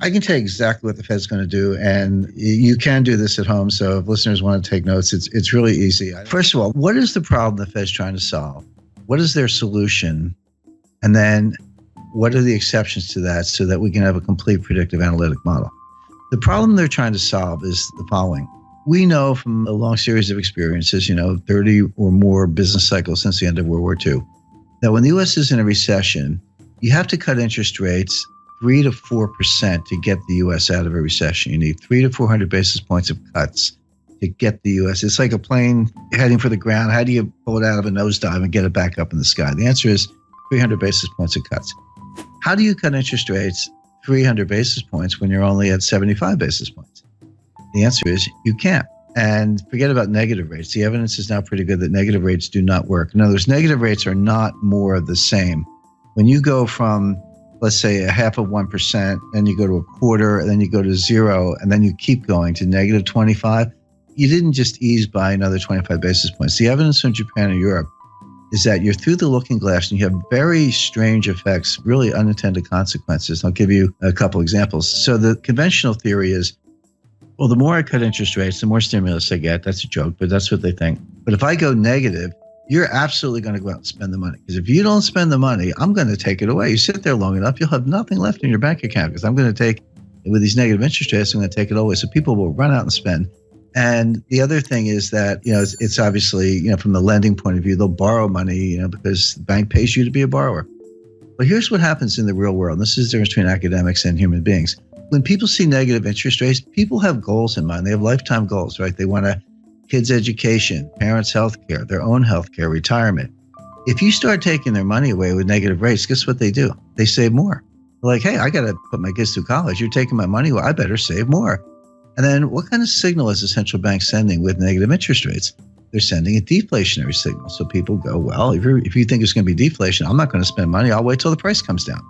I can tell you exactly what the Fed's going to do, and you can do this at home. So if listeners want to take notes, it's really easy. First of all, what is the problem the Fed's trying to solve? What is their solution? And then what are the exceptions to that so that we can have a complete predictive analytic model? The problem they're trying to solve is the following. We know from a long series of experiences, 30 or more business cycles since the end of World War II, that when the U.S. is in a recession, you have to cut interest rates 3 to 4% to get the U.S. out of a recession. You need 300 to 400 basis points of cuts to get the U.S. It's like a plane heading for the ground. How do you pull it out of a nosedive and get it back up in the sky? The answer is 300 basis points of cuts. How do you cut interest rates 300 basis points when you're only at 75 basis points? The answer is you can't. And forget about negative rates. The evidence is now pretty good that negative rates do not work. In other words, negative rates are not more of the same. When you go from, let's say, 0.5%, and you go to 1/4, and then you go to 0, and then you keep going to negative 25, you didn't just ease by another 25 basis points. The evidence from Japan and Europe is that you're through the looking glass and you have very strange effects, really unintended consequences. I'll give you a couple examples. So the conventional theory is, well, the more I cut interest rates, the more stimulus I get. That's a joke, but that's what they think. But if I go negative, you're absolutely going to go out and spend the money. Because if you don't spend the money, I'm going to take it away. You sit there long enough, you'll have nothing left in your bank account because I'm going to take, with these negative interest rates, I'm going to take it away. So people will run out and spend. And the other thing is that, it's obviously, from the lending point of view, they'll borrow money, because the bank pays you to be a borrower. But here's what happens in the real world. This is the difference between academics and human beings. When people see negative interest rates, people have goals in mind. They have lifetime goals, right? They want kids' education, parents' health care, their own health care, retirement. If you start taking their money away with negative rates, guess what they do? They save more. They're like, hey, I got to put my kids through college. You're taking my money. Well, I better save more. And then what kind of signal is the central bank sending with negative interest rates? They're sending a deflationary signal. So people go, well, if you think it's going to be deflation, I'm not going to spend money. I'll wait till the price comes down.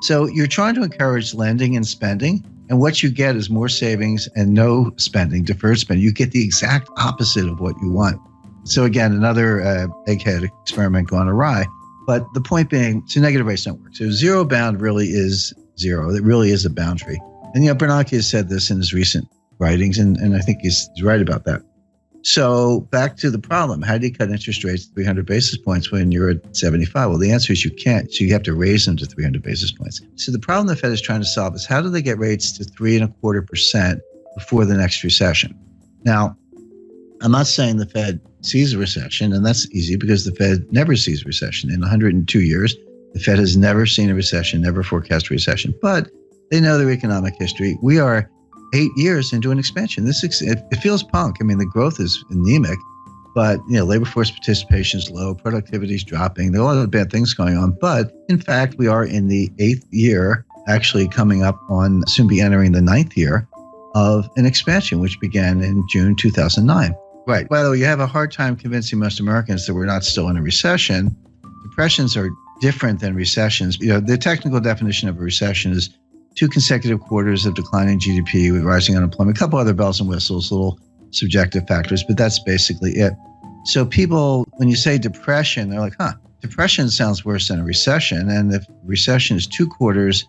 So you're trying to encourage lending and spending. And what you get is more savings and no spending, deferred spending. You get the exact opposite of what you want. So again, another egghead experiment gone awry. But the point being, so negative rates don't work. So zero bound really is zero. It really is a boundary. And Bernanke has said this in his recent writings, and I think he's right about that. So back to the problem. How do you cut interest rates 300 basis points when you're at 75? Well, the answer is you can't. So you have to raise them to 300 basis points. So the problem the Fed is trying to solve is how do they get rates to 3.25% before the next recession? Now, I'm not saying the Fed sees a recession, and that's easy because the Fed never sees a recession. In 102 years, the Fed has never seen a recession, never forecast a recession, but they know their economic history. We are 8 years into an expansion. It feels punk. I mean, the growth is anemic, but labor force participation is low, productivity is dropping. There are a lot of bad things going on, but in fact, we are in the 8th year, actually coming up on, soon be entering the 9th year of an expansion, which began in June 2009. Right. By the way, you have a hard time convincing most Americans that we're not still in a recession. Depressions are different than recessions. The technical definition of a recession is 2 consecutive quarters of declining GDP with rising unemployment, a couple other bells and whistles, little subjective factors, but that's basically it. So people, when you say depression, they're like, depression sounds worse than a recession. And if recession is 2 quarters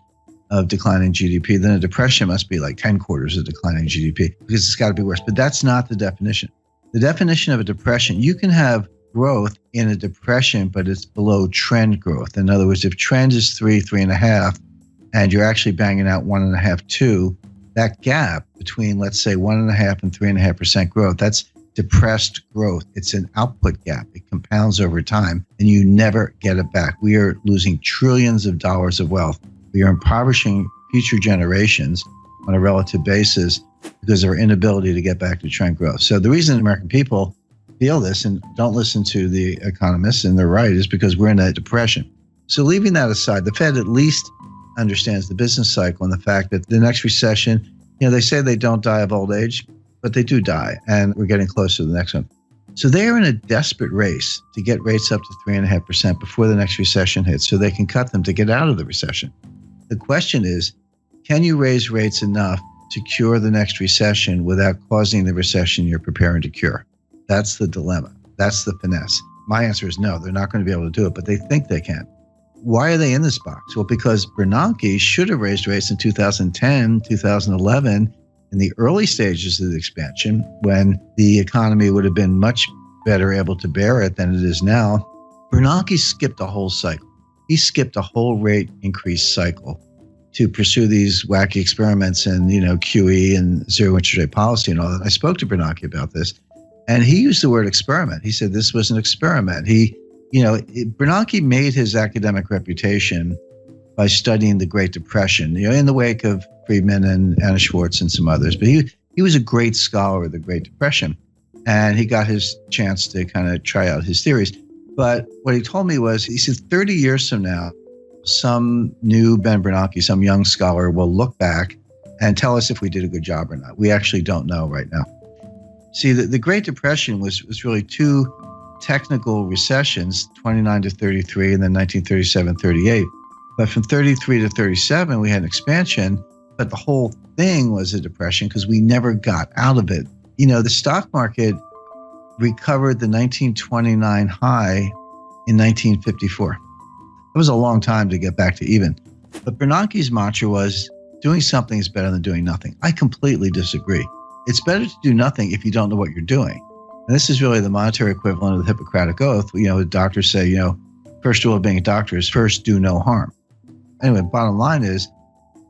of declining GDP, then a depression must be like 10 quarters of declining GDP because it's got to be worse. But that's not the definition. The definition of a depression, you can have growth in a depression, but it's below trend growth. In other words, if trend is 3.5, and you're actually banging out 1.5, 2, that gap between, let's say, 1.5 and 3.5% growth, that's depressed growth. It's an output gap. It compounds over time, and you never get it back. We are losing trillions of dollars of wealth. We are impoverishing future generations on a relative basis because of our inability to get back to trend growth. So the reason American people feel this and don't listen to the economists, and they're right, is because we're in a depression. So leaving that aside, the Fed at least understands the business cycle and the fact that the next recession, they say they don't die of old age, but they do die, and we're getting close to the next one. So they are in a desperate race to get rates up to 3.5% before the next recession hits so they can cut them to get out of the recession. The question is, can you raise rates enough to cure the next recession without causing the recession you're preparing to cure? That's the dilemma. That's the finesse. My answer is no, they're not going to be able to do it, but they think they can. Why are they in this box? Well, because Bernanke should have raised rates in 2010, 2011, in the early stages of the expansion, when the economy would have been much better able to bear it than it is now. Bernanke skipped a whole cycle. He skipped a whole rate increase cycle to pursue these wacky experiments and, QE and zero interest rate policy and all that. I spoke to Bernanke about this, and he used the word experiment. He said this was an experiment. Bernanke made his academic reputation by studying the Great Depression, in the wake of Friedman and Anna Schwartz and some others. But he was a great scholar of the Great Depression, and he got his chance to kind of try out his theories. But what he told me was, he said 30 years from now, some new Ben Bernanke, some young scholar will look back and tell us if we did a good job or not. We actually don't know right now. See, the Great Depression was really two technical recessions, 29 to 33 and then 1937-38. But from 33 to 37, we had an expansion, but the whole thing was a depression because we never got out of it. The stock market recovered the 1929 high in 1954. It was a long time to get back to even. But Bernanke's mantra was, doing something is better than doing nothing. I completely disagree. It's better to do nothing if you don't know what you're doing. And this is really the monetary equivalent of the Hippocratic Oath. Doctors say, first rule of being a doctor is first do no harm. Anyway, bottom line is,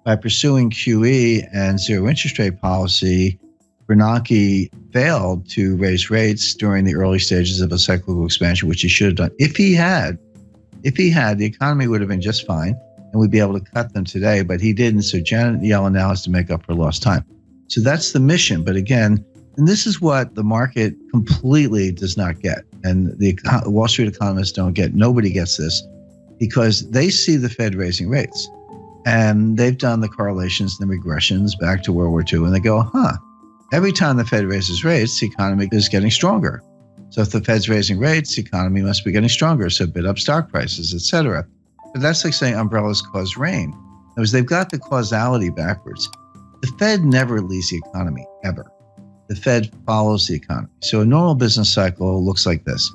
by pursuing QE and zero interest rate policy, Bernanke failed to raise rates during the early stages of a cyclical expansion, which he should have done. If he had, the economy would have been just fine, and we'd be able to cut them today, but he didn't. So Janet Yellen now has to make up for lost time. So that's the mission. But again, and this is what the market completely does not get, and the Wall Street economists don't get. Nobody gets this, because they see the Fed raising rates, and they've done the correlations and the regressions back to World War II, and they go, every time the Fed raises rates, the economy is getting stronger. So if the Fed's raising rates, the economy must be getting stronger, so bid up stock prices, et cetera. But that's like saying umbrellas cause rain. Because they've got the causality backwards. The Fed never leads the economy, ever. The Fed follows the economy. So a normal business cycle looks like this.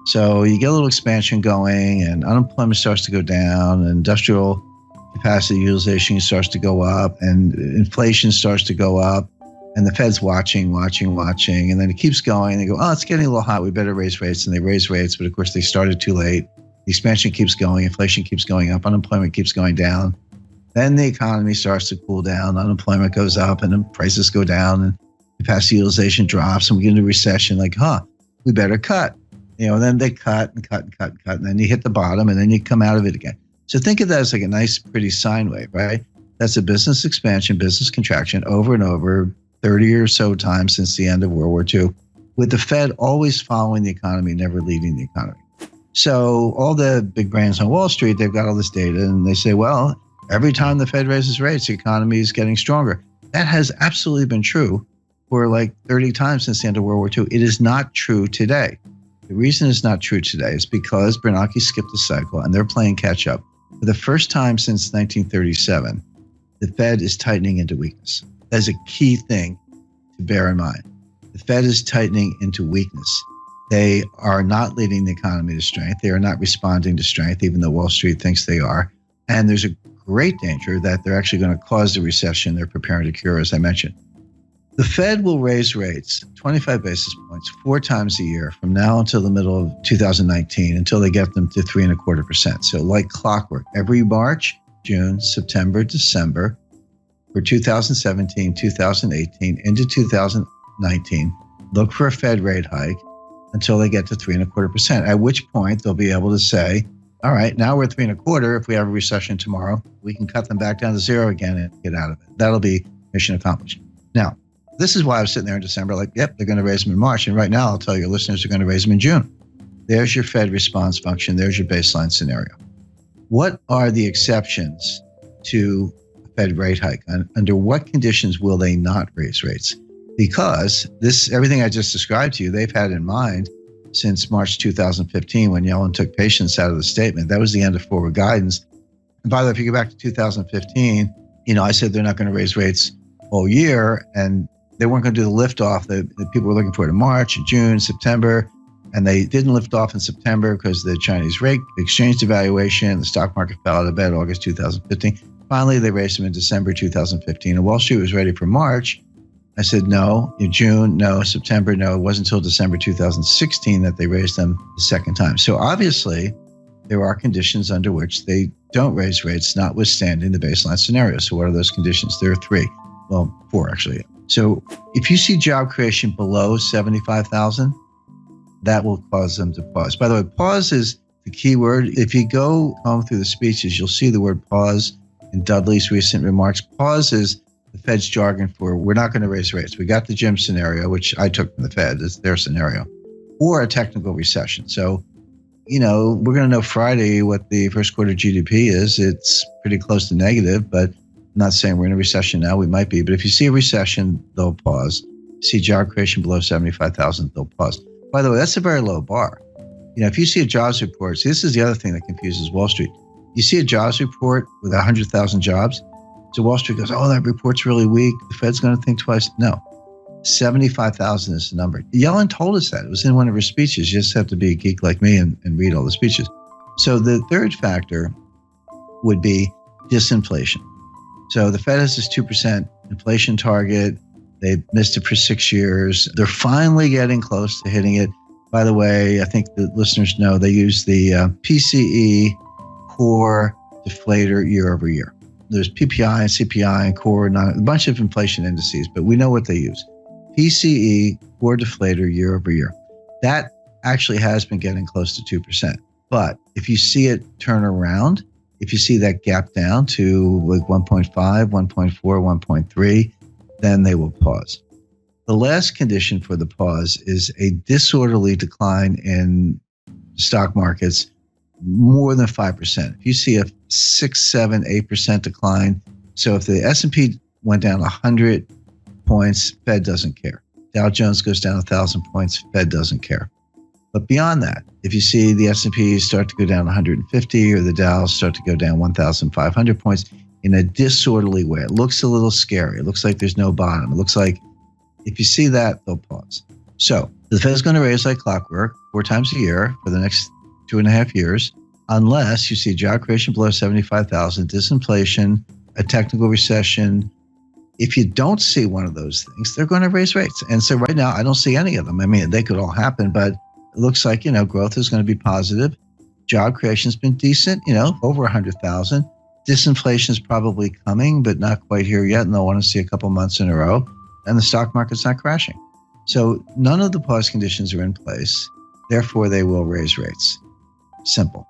So you get a little expansion going, and unemployment starts to go down, and industrial capacity utilization starts to go up, and inflation starts to go up. And the Fed's watching, and then it keeps going. And they go, it's getting a little hot. We better raise rates. And they raise rates, but of course they started too late. The expansion keeps going. Inflation keeps going up. Unemployment keeps going down. Then the economy starts to cool down. Unemployment goes up, and then prices go down, and capacity utilization drops, and we get into recession. Like, we better cut. And then they cut, and then you hit the bottom, and then you come out of it again. So think of that as like a nice, pretty sine wave, right? That's a business expansion, business contraction over and over, 30 or so times since the end of World War II, with the Fed always following the economy, never leading the economy. So all the big brains on Wall Street, they've got all this data, and they say, well, every time the Fed raises rates, the economy is getting stronger. That has absolutely been true for like 30 times since the end of World War II. It is not true today. The reason it's not true today is because Bernanke skipped a cycle, and they're playing catch up. For the first time since 1937, the Fed is tightening into weakness. That is a key thing to bear in mind. The Fed is tightening into weakness. They are not leading the economy to strength. They are not responding to strength, even though Wall Street thinks they are. And there's a great danger that they're actually going to cause the recession they're preparing to cure, as I mentioned. The Fed will raise rates 25 basis points 4 times a year from now until the middle of 2019, until they get them to 3.25%. So like clockwork, every March, June, September, December, for 2017, 2018, into 2019, look for a Fed rate hike until they get to 3.25%, at which point they'll be able to say, all right, now we're at 3.25. If we have a recession tomorrow, we can cut them back down to 0 again and get out of it. That'll be mission accomplished. Now, this is why I was sitting there in December like, yep, they're going to raise them in March. And right now, I'll tell your listeners they're going to raise them in June. There's your Fed response function. There's your baseline scenario. What are the exceptions to Fed rate hike? Under what conditions will they not raise rates? Because everything I just described to you, they've had in mind since March 2015, when Yellen took patience out of the statement. That was the end of forward guidance. And by the way, if you go back to 2015, I said they're not going to raise rates all year, and they weren't going to do the liftoff that people were looking for in March, June, September. And they didn't lift off in September because of the Chinese rate exchange devaluation. The stock market fell out of bed August 2015. Finally, they raised them in December 2015. And Wall Street was ready for March. I said, no. In June, no. September, no. It wasn't until December 2016 that they raised them the second time. So obviously, there are conditions under which they don't raise rates, notwithstanding the baseline scenario. So what are those conditions? There are three. Well, four, actually. So if you see job creation below 75,000, that will cause them to pause. By the way, pause is the key word. If you go home through the speeches, you'll see the word pause in Dudley's recent remarks. Pause is the Fed's jargon for we're not going to raise rates. We got the Jim scenario, which I took from the Fed, it's their scenario, or a technical recession. So, we're going to know Friday what the first quarter GDP is. It's pretty close to negative, but I'm not saying we're in a recession now. We might be. But if you see a recession, they'll pause. You see job creation below 75,000, they'll pause. By the way, that's a very low bar. If you see a jobs report, see, this is the other thing that confuses Wall Street. You see a jobs report with 100,000 jobs. So Wall Street goes, oh, that report's really weak. The Fed's going to think twice. No, 75,000 is the number. Yellen told us that. It was in one of her speeches. You just have to be a geek like me and read all the speeches. So the third factor would be disinflation. So the Fed has this 2% inflation target. They've missed it for 6 years. They're finally getting close to hitting it. By the way, I think the listeners know they use the PCE core deflator year over year. There's PPI and CPI and core, a bunch of inflation indices, but we know what they use. PCE core deflator year over year. That actually has been getting close to 2%. But if you see it turn around, if you see that gap down to like 1.5, 1.4, 1.3, then they will pause. The last condition for the pause is a disorderly decline in stock markets more than 5%. If you see a 6, 7, 8% decline, so if the S&P went down 100 points, Fed doesn't care. Dow Jones goes down 1,000 points, Fed doesn't care. But beyond that, if you see the S&P start to go down 150 or the Dow start to go down 1,500 points in a disorderly way, it looks a little scary. It looks like there's no bottom. It looks like if you see that, they'll pause. So the Fed is going to raise like clockwork 4 times a year for the next 2.5 years, unless you see job creation below 75,000, disinflation, a technical recession. If you don't see one of those things, they're going to raise rates. And so right now, I don't see any of them. I mean, they could all happen, but it looks like, growth is going to be positive. Job creation's been decent, over 100,000. Disinflation is probably coming, but not quite here yet. And they'll want to see a couple months in a row. And the stock market's not crashing. So none of the pause conditions are in place. Therefore, they will raise rates. Simple.